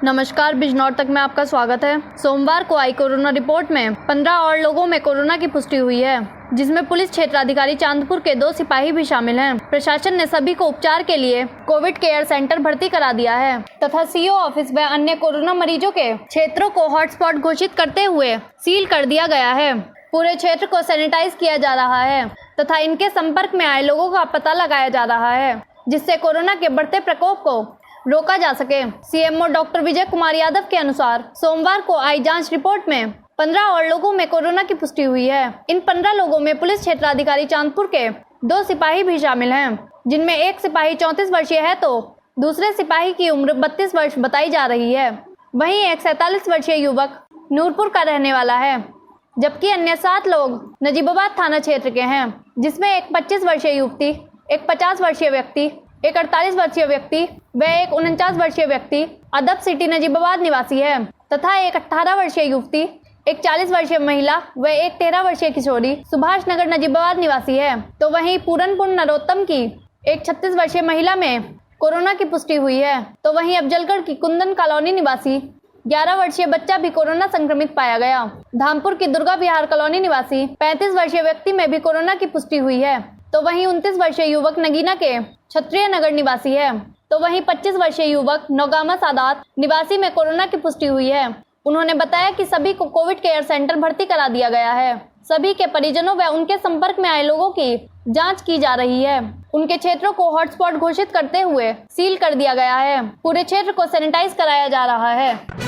नमस्कार, बिजनौर तक में आपका स्वागत है। सोमवार को आई कोरोना रिपोर्ट में 15 और लोगों में कोरोना की पुष्टि हुई है, जिसमें पुलिस क्षेत्राधिकारी चांदपुर के 2 सिपाही भी शामिल हैं। प्रशासन ने सभी को उपचार के लिए कोविड केयर सेंटर भर्ती करा दिया है तथा सीओ ऑफिस व अन्य कोरोना मरीजों के क्षेत्रों को हॉटस्पॉट घोषित करते हुए सील कर दिया गया है। पूरे क्षेत्र को सैनिटाइज किया जा रहा है तथा इनके संपर्क में आए लोगों का पता लगाया जा रहा है, जिससे कोरोना के बढ़ते प्रकोप को रोका जा सके। सीएमओ डॉक्टर विजय कुमार यादव के अनुसार सोमवार को आई जांच रिपोर्ट में 15 और लोगों में कोरोना की पुष्टि हुई है। इन 15 लोगों में पुलिस क्षेत्राधिकारी चांदपुर के 2 सिपाही भी शामिल हैं, जिनमें एक सिपाही 34 वर्षीय है तो दूसरे सिपाही की उम्र 32 वर्ष बताई जा रही है। वहीं एक 47 वर्षीय युवक नूरपुर का रहने वाला है, जबकि अन्य 7 लोग नजीबाबाद थाना क्षेत्र के हैं, जिसमें एक 25 वर्षीय युवती, एक 50 वर्षीय व्यक्ति, एक 48 वर्षीय व्यक्ति व एक 49 वर्षीय व्यक्ति अदब सिटी नजीबाबाद निवासी है तथा एक 18 वर्षीय युवती, एक 40 वर्षीय महिला व एक 13 वर्षीय किशोरी सुभाष नगर नजीबाबाद निवासी है। तो वहीं पूरनपुर नरोत्तम की एक 36 वर्षीय महिला में कोरोना की पुष्टि हुई है। तो वहीं अफजलगढ़ की कुंदन कॉलोनी निवासी 11 वर्षीय बच्चा भी कोरोना संक्रमित पाया गया। धामपुर की दुर्गा विहार कॉलोनी निवासी 35 वर्षीय व्यक्ति में भी कोरोना की पुष्टि हुई है। तो वहीं 29 वर्षीय युवक नगीना के क्षत्रिय नगर निवासी है। तो वहीं 25 वर्षीय युवक नौगामा सादात निवासी में कोरोना की पुष्टि हुई है। उन्होंने बताया कि सभी को कोविड केयर सेंटर भर्ती करा दिया गया है। सभी के परिजनों व उनके संपर्क में आए लोगों की जांच की जा रही है। उनके क्षेत्रों को हॉटस्पॉट घोषित करते हुए सील कर दिया गया है। पूरे क्षेत्र को सैनिटाइज कराया जा रहा है।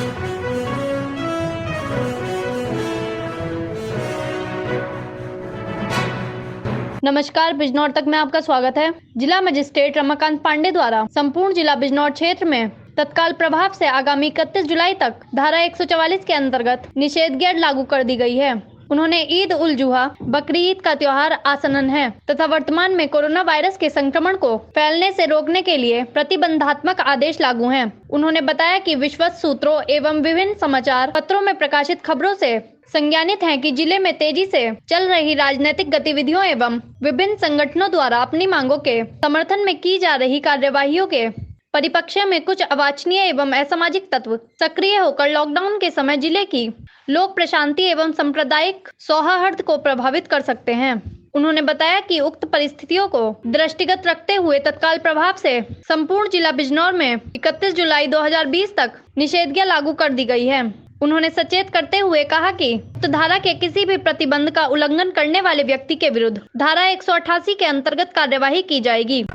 नमस्कार, बिजनौर तक में आपका स्वागत है। जिला मजिस्ट्रेट रमाकांत पांडे द्वारा संपूर्ण जिला बिजनौर क्षेत्र में तत्काल प्रभाव से आगामी 31 जुलाई तक धारा 144 के अंतर्गत निषेधाज्ञा लागू कर दी गई है। उन्होंने ईद उल जुहा बकरी ईद का त्योहार आसन्न है तथा वर्तमान में कोरोना वायरस के संक्रमण को फैलने से रोकने के लिए प्रतिबंधात्मक आदेश लागू हैं। उन्होंने बताया कि विश्वस्त सूत्रों एवं विभिन्न समाचार पत्रों में प्रकाशित खबरों से संज्ञानित है कि जिले में तेजी से चल रही राजनीतिक गतिविधियों एवं विभिन्न संगठनों द्वारा अपनी मांगों के समर्थन में की जा रही कार्यवाहियों के परिप्रेक्ष्य में कुछ अवांछनीय एवं असामाजिक तत्व सक्रिय होकर लॉकडाउन के समय जिले की लोक प्रशांति एवं सांप्रदायिक सौहार्द को प्रभावित कर सकते हैं। उन्होंने बताया कि उक्त परिस्थितियों को दृष्टिगत रखते हुए तत्काल प्रभाव से संपूर्ण जिला बिजनौर में 31 जुलाई 2020 तक निषेधाज्ञा लागू कर दी गई है। उन्होंने सचेत करते हुए कहा कि उक्त धारा के किसी भी प्रतिबंध का उल्लंघन करने वाले व्यक्ति के विरुद्ध धारा 188 के अंतर्गत कार्यवाही की जाएगी।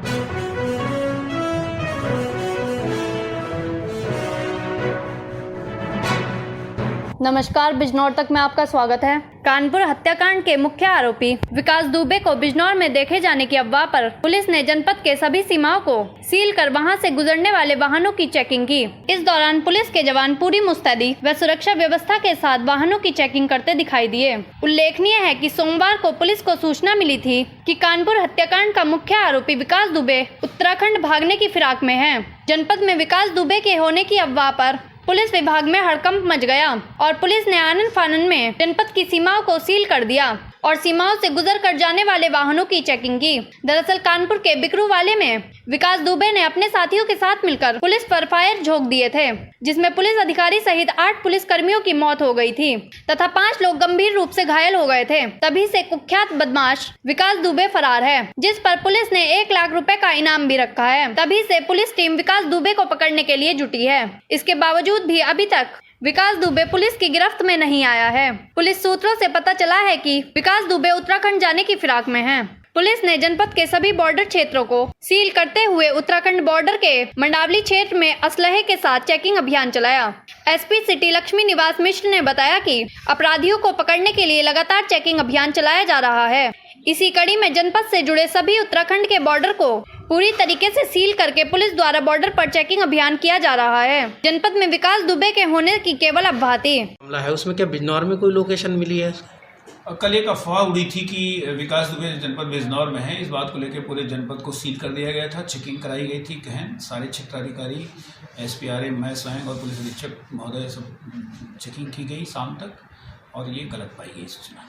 नमस्कार, बिजनौर तक में आपका स्वागत है। कानपुर हत्याकांड के मुख्य आरोपी विकास दुबे को बिजनौर में देखे जाने की अफवाह पर पुलिस ने जनपद के सभी सीमाओं को सील कर वहां से गुजरने वाले वाहनों की चेकिंग की। इस दौरान पुलिस के जवान पूरी मुस्तैदी व सुरक्षा व्यवस्था के साथ वाहनों की चेकिंग करते दिखाई दिए। उल्लेखनीय है कि सोमवार को पुलिस को सूचना मिली थी कि कानपुर हत्याकांड का मुख्य आरोपी विकास दुबे उत्तराखंड भागने की फिराक में है। जनपद में विकास दुबे के होने की अफवाह पर पुलिस विभाग में हड़कंप मच गया और पुलिस ने आनन फानन में जनपद की सीमाओं को सील कर दिया और सीमाओं से गुजर कर जाने वाले वाहनों की चेकिंग की। दरअसल कानपुर के बिकरूवाले में विकास दुबे ने अपने साथियों के साथ मिलकर पुलिस पर फायर झोंक दिए थे, जिसमें पुलिस अधिकारी सहित 8 पुलिस कर्मियों की मौत हो गई थी तथा 5 लोग गंभीर रूप से घायल हो गए थे। तभी से कुख्यात बदमाश विकास दुबे फरार है, जिस पर पुलिस ने 1 लाख रुपए का इनाम भी रखा है। तभी से पुलिस टीम विकास दुबे को पकड़ने के लिए जुटी है। इसके बावजूद भी अभी तक विकास दुबे पुलिस की गिरफ्त में नहीं आया है। पुलिस सूत्रों से पता चला है कि विकास दुबे उत्तराखंड जाने की फिराक में है। पुलिस ने जनपद के सभी बॉर्डर क्षेत्रों को सील करते हुए उत्तराखंड बॉर्डर के मंडावली क्षेत्र में असलहे के साथ चेकिंग अभियान चलाया। एसपी सिटी लक्ष्मी निवास मिश्र ने बताया कि अपराधियों को पकड़ने के लिए लगातार चेकिंग अभियान चलाया जा रहा है। इसी कड़ी में जनपद से जुड़े सभी उत्तराखंड के बॉर्डर को पूरी तरीके से सील करके पुलिस द्वारा बॉर्डर पर चेकिंग अभियान किया जा रहा है। जनपद में विकास दुबे के होने की केवल अफवाह थी। मामला है उसमें क्या बिजनौर में कोई लोकेशन मिली है? कल एक अफवाह उड़ी थी कि विकास दुबे जनपद बिजनौर में है। इस बात को लेकर पूरे जनपद को सील कर दिया गया था, चेकिंग कराई गई थी। गहन सारे क्षेत्राधिकारी SPRM मैं स्वयं और पुलिस अधीक्षक महोदय सब चेकिंग की गई शाम तक और ये गलत पाई गई सूचना।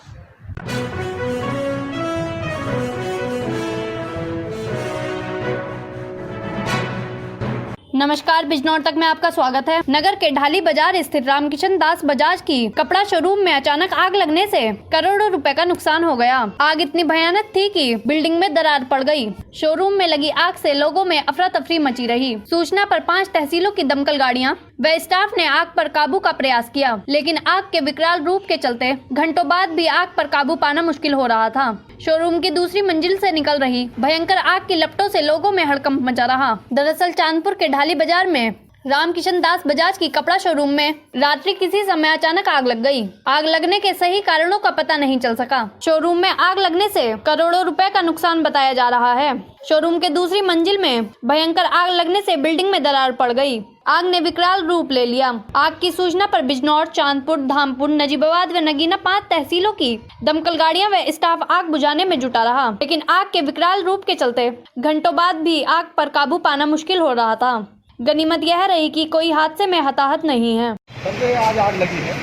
नमस्कार, बिजनौर तक में आपका स्वागत है। नगर के ढाली बाजार स्थित रामकिशन दास बजाज की कपड़ा शोरूम में अचानक आग लगने से करोड़ों रुपए का नुकसान हो गया। आग इतनी भयानक थी कि बिल्डिंग में दरार पड़ गई। शोरूम में लगी आग से लोगों में अफरा तफरी मची रही। सूचना पर 5 तहसीलों की दमकल गाड़ियां व स्टाफ ने आग पर काबू का प्रयास किया, लेकिन आग के विकराल रूप के चलते घंटों बाद भी आग पर काबू पाना मुश्किल हो रहा था। शोरूम की दूसरी मंजिल से निकल रही भयंकर आग की लपटों से लोगों में हड़कंप मचा रहा। दरअसल चांदपुर के ढाली बाजार में रामकिशन दास बजाज की कपड़ा शोरूम में रात्रि किसी समय अचानक आग लग गई। आग लगने के सही कारणों का पता नहीं चल सका। शोरूम में आग लगने से करोड़ों रुपए का नुकसान बताया जा रहा है। शोरूम के दूसरी मंजिल में भयंकर आग लगने से बिल्डिंग में दरार पड़ गई। आग ने विकराल रूप ले लिया। आग की सूचना पर बिजनौर, चांदपुर, धामपुर, नजीबाबाद व नगीना 5 तहसीलों की दमकल गाड़ियां व स्टाफ आग बुझाने में जुटा रहा, लेकिन आग के विकराल रूप के चलते घंटों बाद भी आग पर काबू पाना मुश्किल हो रहा था। गनीमत यह रही कि कोई हादसे में हताहत नहीं है। आज आग लगी है,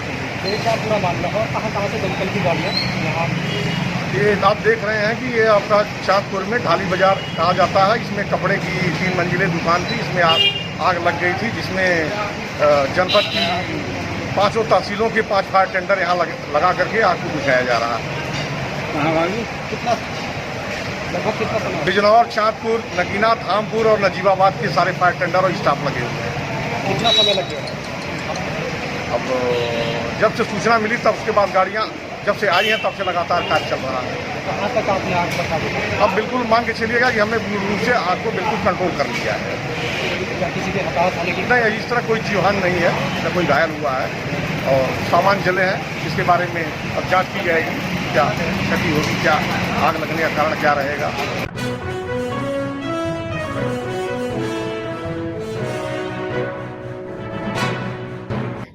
क्या पूरा मामला है? कहाँ से दमकल की गाड़ियाँ यहाँ? ये आप देख रहे हैं कि ये आपका चांदपुर में ढाली बाजार कहा जाता है। इसमें कपड़े की 3 मंजिलें दुकान थी। इसमें आग लग गई थी, जिसमें जनपद की 5 तहसीलों के 5 फायर टेंडर यहाँ लगा करके आग को बुझाया जा रहा है। लगभग कितना समय? बिजनौर, चांदपुर, नगीना, धामपुर और नजीबाबाद के सारे फायर टेंडर और स्टाफ लगे हुए हैं। कितना समय लग गया? अब जब से सूचना मिली तब उसके बाद गाड़ियाँ जब से आई हैं तब से लगातार कार्य चल रहा है। कहाँ तक आपने आग पर काबू किया? अब बिल्कुल मान के चलिएगा कि हमने पूर्ण रूप से आग को बिल्कुल कंट्रोल कर लिया है। क्या किसी के हताहत होने की? नहीं, इस तरह कोई जीवन नहीं है, न कोई घायल हुआ है और सामान जले हैं। इसके बारे में अब जांच की जाएगी, क्या क्षति होगी, क्या आग लगने का कारण क्या रहेगा।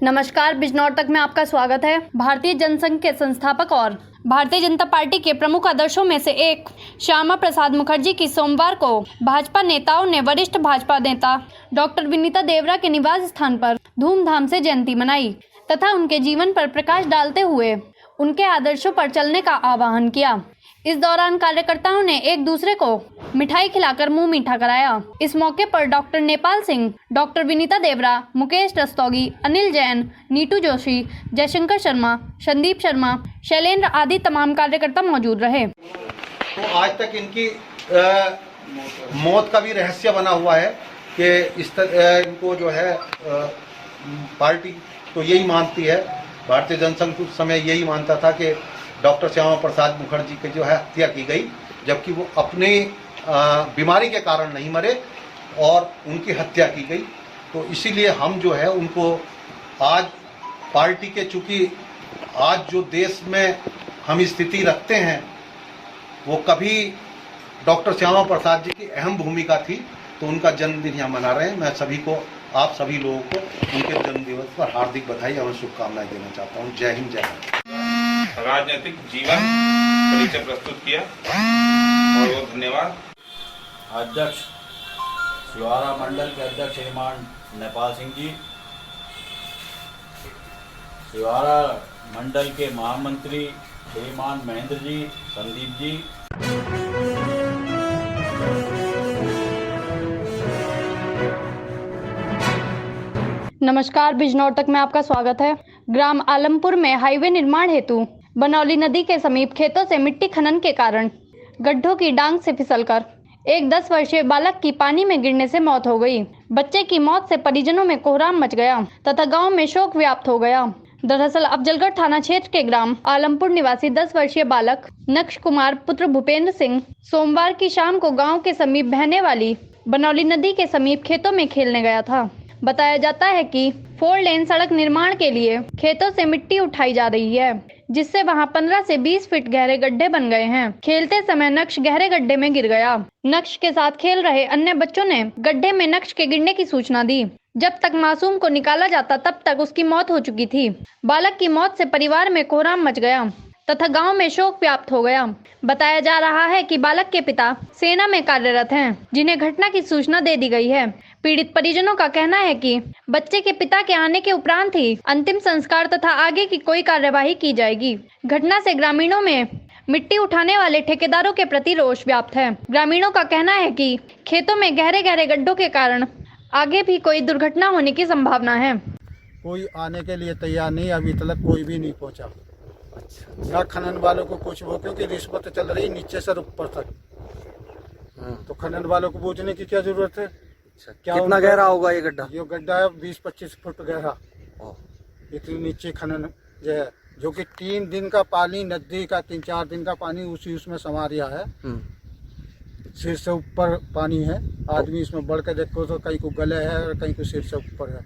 नमस्कार, बिजनौर तक में आपका स्वागत है। भारतीय जनसंघ के संस्थापक और भारतीय जनता पार्टी के प्रमुख आदर्शों में से एक श्यामा प्रसाद मुखर्जी की सोमवार को भाजपा नेताओं ने वरिष्ठ भाजपा नेता डॉक्टर विनीता देवरा के निवास स्थान पर धूमधाम से जयंती मनाई तथा उनके जीवन पर प्रकाश डालते हुए उनके आदर्शों पर चलने का आह्वान किया। इस दौरान कार्यकर्ताओं ने एक दूसरे को मिठाई खिलाकर मुंह मीठा कराया। इस मौके पर डॉक्टर नेपाल सिंह, डॉक्टर विनीता देवरा, मुकेश रस्तोगी, अनिल जैन, नीतू जोशी, जयशंकर शर्मा, संदीप शर्मा, शैलेंद्र आदि तमाम कार्यकर्ता मौजूद रहे। तो आज तक इनकी मौत का भी रहस्य बना हुआ है कि इनको जो है पार्टी तो यही मानती है, भारतीय जनसंघ उस समय यही मानता था कि डॉक्टर श्यामा प्रसाद मुखर्जी की जो है हत्या की गई, जबकि वो अपनी बीमारी के कारण नहीं मरे और उनकी हत्या की गई। तो इसीलिए हम जो है उनको आज पार्टी के, चूँकि आज जो देश में हम स्थिति रखते हैं वो कभी डॉक्टर श्यामा प्रसाद जी की अहम भूमिका थी, तो उनका जन्मदिन यहाँ मना रहे हैं। मैं सभी को, आप सभी लोगों को उनके जन्मदिवस पर हार्दिक बधाई और शुभकामनाएं देना चाहता हूँ। जय हिंद, जय भारत। राजनीतिक जीवन परिचय प्रस्तुत किया और बहुत धन्यवाद। अध्यक्ष सिवारा मंडल के अध्यक्ष श्रीमान नेपाल सिंह जी, सिवारा मंडल के महामंत्री श्रीमान महेंद्र जी, संदीप जी, नमस्कार, बिजनौर तक में आपका स्वागत है। ग्राम आलमपुर में हाईवे निर्माण हेतु बनौली नदी के समीप खेतों से मिट्टी खनन के कारण गड्ढों की डांग से फिसलकर एक 10 वर्षीय बालक की पानी में गिरने से मौत हो गई। बच्चे की मौत से परिजनों में कोहराम मच गया तथा गांव में शोक व्याप्त हो गया। दरअसल अफजलगढ़ थाना क्षेत्र के ग्राम आलमपुर निवासी 10 वर्षीय बालक नक्श कुमार पुत्र भूपेंद्र सिंह सोमवार की शाम को गाँव के समीप बहने वाली बनौली नदी के समीप खेतों में खेलने गया था। बताया जाता है कि 4 लेन सड़क निर्माण के लिए खेतों से मिट्टी उठाई जा रही है, जिससे वहां 15 से 20 फीट गहरे गड्ढे बन गए हैं। खेलते समय नक्श गहरे गड्ढे में गिर गया। नक्श के साथ खेल रहे अन्य बच्चों ने गड्ढे में नक्श के गिरने की सूचना दी। जब तक मासूम को निकाला जाता तब तक उसकी मौत हो चुकी थी। बालक की मौत से परिवार में कोहराम मच गया तथा गांव में शोक व्याप्त हो गया। बताया जा रहा है कि बालक के पिता सेना में कार्यरत हैं, जिन्हें घटना की सूचना दे दी गई है। पीड़ित परिजनों का कहना है कि बच्चे के पिता के आने के उपरांत ही अंतिम संस्कार तथा आगे की कोई कार्यवाही की जाएगी। घटना से ग्रामीणों में मिट्टी उठाने वाले ठेकेदारों के प्रति रोष व्याप्त है। ग्रामीणों का कहना है कि खेतों में गहरे गहरे गड्ढों के कारण आगे भी कोई दुर्घटना होने की संभावना है। कोई आने के लिए तैयार नहीं, अभी तक कोई भी नहीं पहुंचा। ना खनन वालों को कुछ वो, क्योंकि रिश्वत चल रही नीचे से ऊपर तक, तो खनन वालों को पूछने की क्या जरूरत है। क्या कितना गहरा होगा ये गड्ढा? ये गड्ढा है 20-25 फुट गहरा, इतनी नीचे खनन जो कि 3 दिन का पानी, नदी का 3-4 दिन का पानी उसी उसमें समा रिया है। सिर से ऊपर पानी है, आदमी इसमें बढ़ के देखो तो कहीं को गले है और कहीं को सिर से ऊपर है।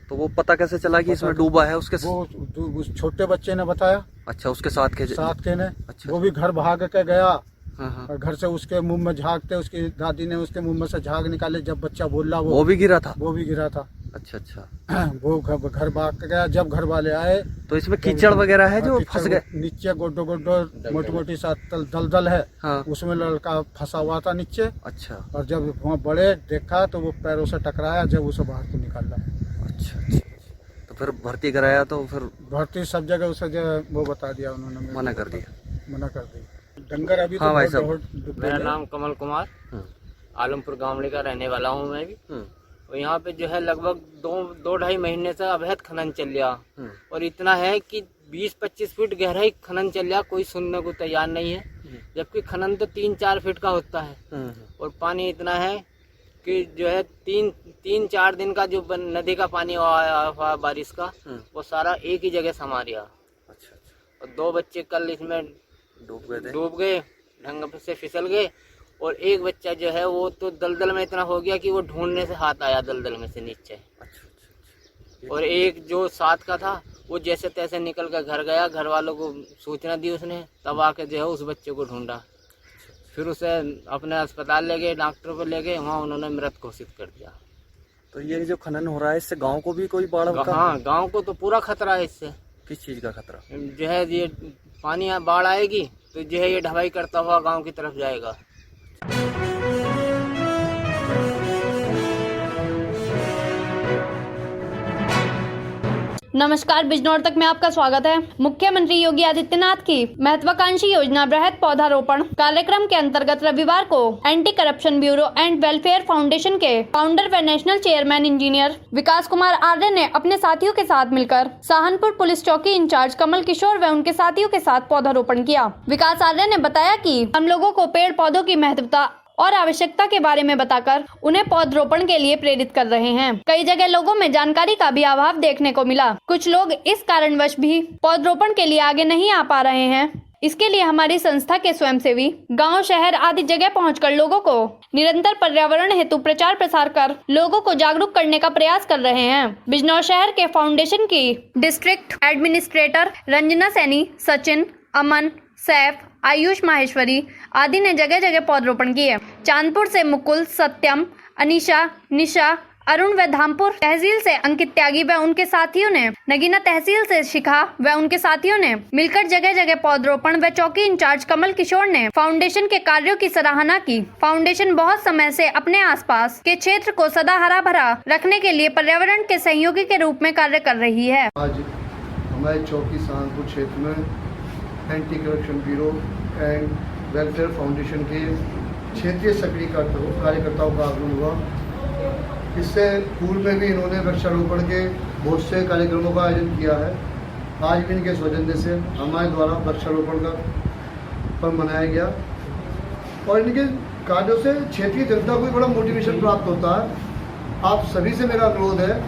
तो वो पता कैसे चला कि इसमें डूबा है? उसके वो उस छोटे बच्चे ने बताया। अच्छा, उसके साथ के ने। अच्छा। वो भी घर भाग के गया। हाँ। और घर से उसके मुंह में झागते, उसकी दादी ने उसके मुंह में से झाग निकाले। जब बच्चा बोला वो भी गिरा था। वो भी गिरा था। अच्छा। वो घर भाग के गया। जब घर वाले आए तो इसमें कीचड़ वगैरह है जो फंस गए? नीचे गोड्डो मोटी मोटी सा दलदल है। हाँ। उसमें लड़का फंसा हुआ था नीचे। अच्छा। और जब वहाँ बड़े देखा तो वो पैरों से टकराया, जब उसे बाहर को निकाला। अच्छा। तो फिर भर्ती कराया? तो फिर भर्ती सब जगह उसे वो बता दिया उन्होंने, मना कर दी। डंगर अभी हाँ, भाई मेरा नाम कमल कुमार, आलमपुर गांवड़ी का रहने वाला हूं मैं भी। और यहाँ पे जो है लगभग 2-2.5 महीने से अवैध खनन चल रहा, और इतना है कि 20-25 फीट गहराई खनन चल रहा, कोई सुनने को तैयार नहीं है। जबकि खनन तो 3-4 फीट का होता है, और पानी इतना है कि जो है 3-4 दिन का जो नदी का पानी हुआ बारिश का, वो सारा एक ही जगह समा रहा। और 2 बच्चे कल इसमें डूब गए, ढंग से फिसल गए। और एक बच्चा जो है वो तो दलदल में इतना हो गया कि वो ढूंढने से हाथ आया दलदल में से नीचे। और एक जो साथ का था वो जैसे तैसे निकल कर घर गया, घर वालों को सूचना दी उसने, तब आके जो है उस बच्चे को ढूंढा। फिर उसे अपने अस्पताल ले गए, डॉक्टर पर ले गए, वहाँ उन्होंने मृत घोषित कर दिया। तो ये जो खनन हो रहा है इससे गांव को भी कोई बाढ़? हाँ, गांव को तो पूरा खतरा है इससे। किस चीज का खतरा? जो है ये पानी बाढ़ आएगी तो जो है ये ढवाई करता हुआ गांव की तरफ जाएगा। नमस्कार, बिजनौर तक में आपका स्वागत है। मुख्यमंत्री योगी आदित्यनाथ की महत्वाकांक्षी योजना बृहद पौधारोपण कार्यक्रम के अंतर्गत रविवार को anti corruption bureau and welfare foundation के फाउंडर व नेशनल चेयरमैन इंजीनियर विकास कुमार आर्य ने अपने साथियों के साथ मिलकर सहारनपुर पुलिस चौकी इंचार्ज कमल किशोर व उनके साथियों के साथ पौधारोपण किया। विकास आर्य ने बताया कि हम लोगों को पेड़ पौधों की महत्वता और आवश्यकता के बारे में बताकर उन्हें पौधरोपण के लिए प्रेरित कर रहे हैं। कई जगह लोगों में जानकारी का भी अभाव देखने को मिला। कुछ लोग इस कारणवश भी पौधरोपण के लिए आगे नहीं आ पा रहे हैं। इसके लिए हमारी संस्था के स्वयंसेवी गांव, शहर आदि जगह पहुंचकर लोगों को निरंतर पर्यावरण हेतु प्रचार प्रसार कर लोगों को जागरूक करने का प्रयास कर रहे हैं। बिजनौर शहर के फाउंडेशन की डिस्ट्रिक्ट एडमिनिस्ट्रेटर रंजना सैनी, सचिन, अमन, सैफ, आयुष माहेश्वरी आदि ने जगह जगह पौधरोपण किए। चांदपुर से मुकुल, सत्यम, अनीशा, निशा, अरुण व धामपुर तहसील से अंकित त्यागी व उनके साथियों ने, नगीना तहसील से शिखा व उनके साथियों ने मिलकर जगह जगह पौधरोपण व चौकी इंचार्ज कमल किशोर ने फाउंडेशन के कार्यों की सराहना की। फाउंडेशन बहुत समय से अपने आसपास के क्षेत्र को सदा हरा भरा रखने के लिए पर्यावरण के सहयोगी के रूप में कार्य कर रही है। आज हमारे चौकी सहारनपुर क्षेत्र में anti corruption bureau and welfare foundation के क्षेत्रीय सक्रिय कार्यकर्ताओं का आगमन हुआ। इससे पूर्व में भी इन्होंने वृक्षारोपण के बहुत से कार्यक्रमों का आयोजन किया है। आज भी इनके सौजन्य से हमारे द्वारा वृक्षारोपण का पर्व मनाया गया और इनके कार्यों से क्षेत्रीय जनता को भी बड़ा मोटिवेशन प्राप्त होता है। आप सभी से मेरा अनुरोध है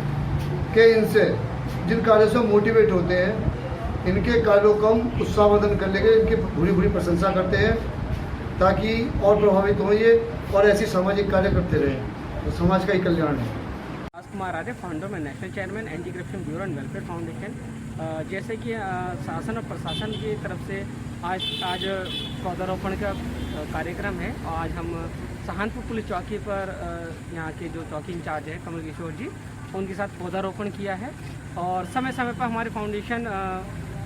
कि इनसे जिन कार्यों से मोटिवेट होते हैं, इनके कार्यों को हम उत्साहवर्धन करने के इनकी भूरी भूरी प्रशंसा करते हैं ताकि और प्रभावित हो ये और ऐसी सामाजिक कार्य करते रहें, तो समाज का ही कल्याण है। विकास कुमार आर्य, फाउंडर में national chairman anti corruption bureau and welfare foundation. जैसे कि शासन और प्रशासन की तरफ से आज पौधारोपण का कार्यक्रम है। आज हम सहारनपुर पुलिस चौकी पर यहाँ के जो चौकी इंचार्ज है कमल किशोर जी, उनके साथ पौधारोपण किया है। और समय समय पर हमारी फाउंडेशन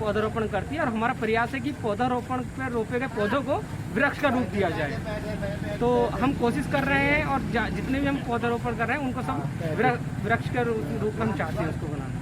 पौधारोपण करती है और हमारा प्रयास है कि पौधारोपण पर रोपे गए पौधों को वृक्ष का रूप दिया जाए। तो हम कोशिश कर रहे हैं और जितने भी हम पौधारोपण कर रहे हैं उनको सब वृक्ष के रूप में हम चाहते हैं उसको बनाना।